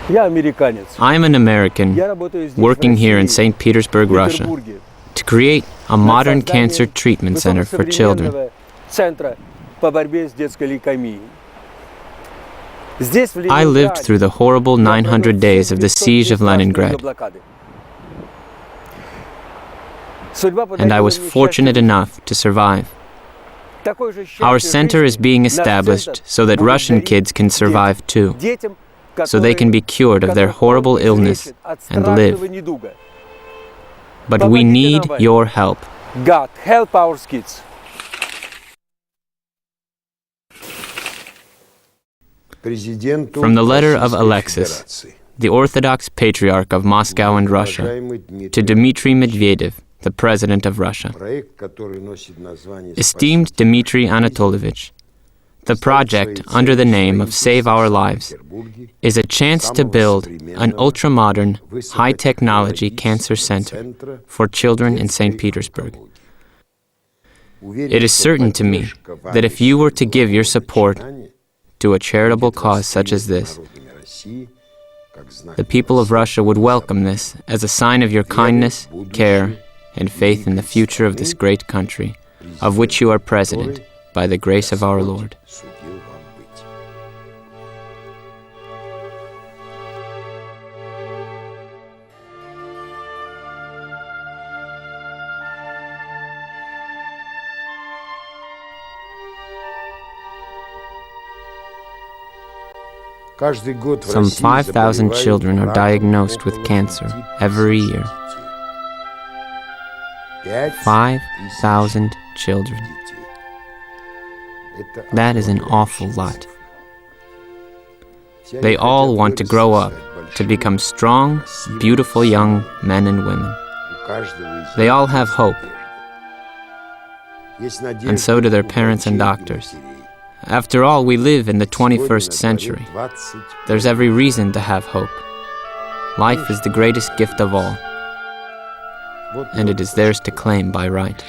I'm an American working here in St. Petersburg, Russia, to create a modern cancer treatment center for children. I lived through the horrible 900 days of the siege of Leningrad, and I was fortunate enough to survive. Our center is being established so that Russian kids can survive too, so they can be cured of their horrible illness and live. But we need your help. God, help our kids. From the letter of Alexis, the Orthodox Patriarch of Moscow and Russia, to Dmitry Medvedev, the President of Russia. Esteemed Dmitry Anatolovich, the project under the name of Save Our Lives is a chance to build an ultra-modern, high-technology cancer center for children in St. Petersburg. It is certain to me that if you were to give your support to a charitable cause such as this, the people of Russia would welcome this as a sign of your kindness, care, and faith in the future of this great country, of which you are president, by the grace of our Lord. Some 5,000 children are diagnosed with cancer every year. 5,000 children. That is an awful lot. They all want to grow up to become strong, beautiful young men and women. They all have hope. And so do their parents and doctors. After all, we live in the 21st century. There's every reason to have hope. Life is the greatest gift of all, and it is theirs to claim by right.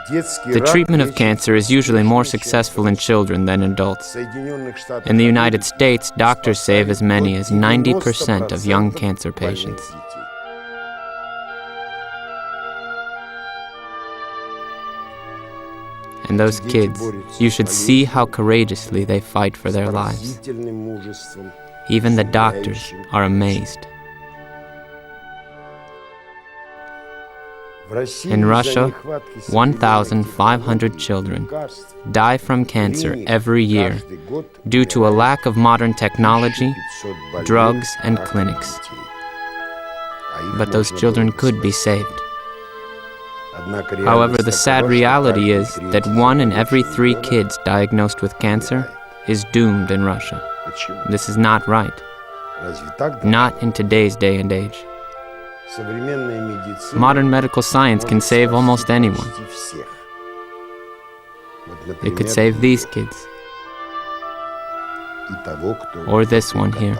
The treatment of cancer is usually more successful in children than adults. In the United States, doctors save as many as 90% of young cancer patients. And those kids, you should see how courageously they fight for their lives. Even the doctors are amazed. In Russia, 1,500 children die from cancer every year due to a lack of modern technology, drugs, and clinics. But those children could be saved. However, the sad reality is that 1 in every 3 kids diagnosed with cancer is doomed in Russia. This is not right. Not in today's day and age. Modern medical science can save almost anyone. It could save these kids. Or this one here.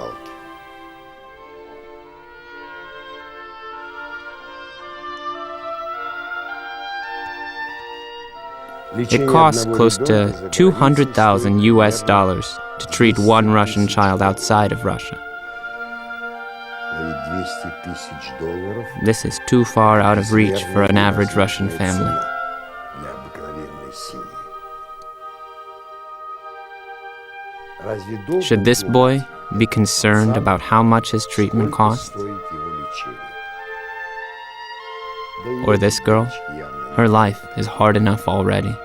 It costs close to 200,000 US dollars to treat 1 Russian child outside of Russia. This is too far out of reach for an average Russian family. Should this boy be concerned about how much his treatment costs? Or this girl? Her life is hard enough already.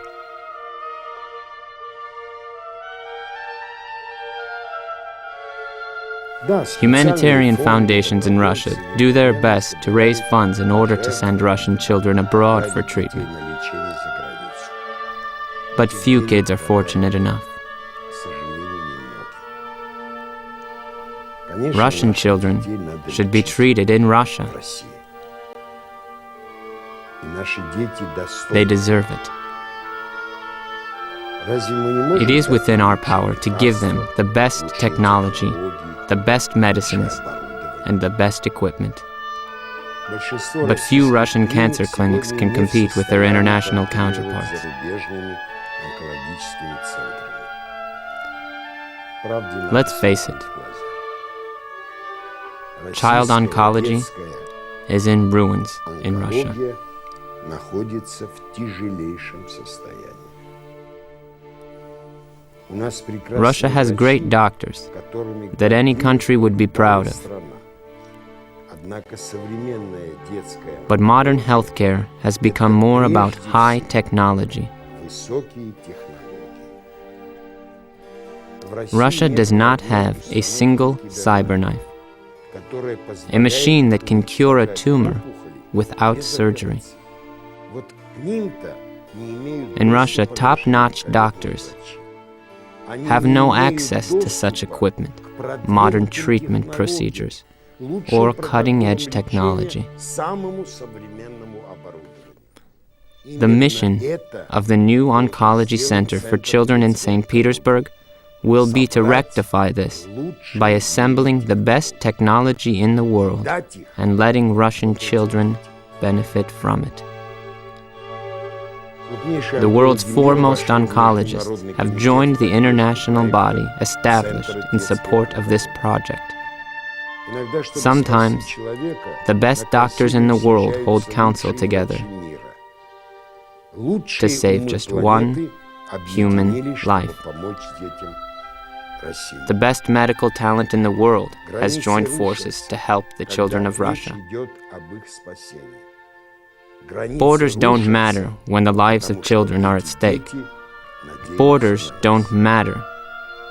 Humanitarian foundations in Russia do their best to raise funds in order to send Russian children abroad for treatment. But few kids are fortunate enough. Russian children should be treated in Russia. They deserve it. It is within our power to give them the best technology, the best medicines, and the best equipment. But few Russian cancer clinics can compete with their international counterparts. Let's face it, child oncology is in ruins in Russia. Russia has great doctors that any country would be proud of. But modern healthcare has become more about high technology. Russia does not have a single cyber knife, a machine that can cure a tumor without surgery. In Russia, top-notch doctors have no access to such equipment, modern treatment procedures, or cutting-edge technology. The mission of the new Oncology Center for Children in St. Petersburg will be to rectify this by assembling the best technology in the world and letting Russian children benefit from it. The world's foremost oncologists have joined the international body established in support of this project. Sometimes, the best doctors in the world hold council together to save just one human life. The best medical talent in the world has joined forces to help the children of Russia. Borders don't matter when the lives of children are at stake. Borders don't matter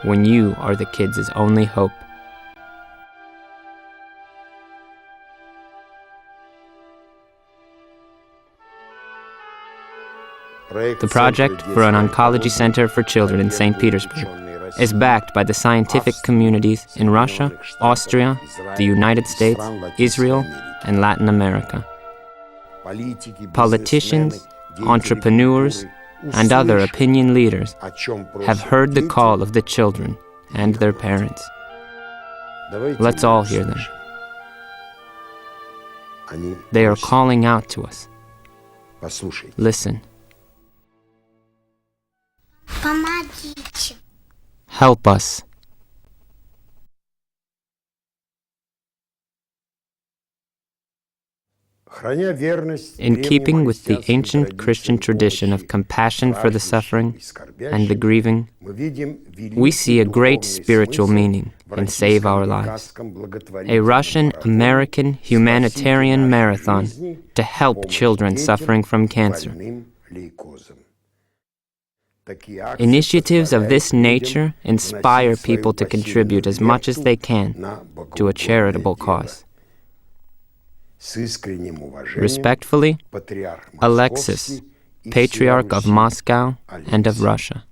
when you are the kids' only hope. The project for an oncology center for children in St. Petersburg is backed by the scientific communities in Russia, Austria, the United States, Israel, and Latin America. Politicians, entrepreneurs, and other opinion leaders have heard the call of the children and their parents. Let's all hear them. They are calling out to us. Listen. Help us. In keeping with the ancient Christian tradition of compassion for the suffering and the grieving, we see a great spiritual meaning in Save Our Lives, a Russian-American humanitarian marathon to help children suffering from cancer. Initiatives of this nature inspire people to contribute as much as they can to a charitable cause. Respectfully, Alexis, Patriarch of Moscow and of Russia.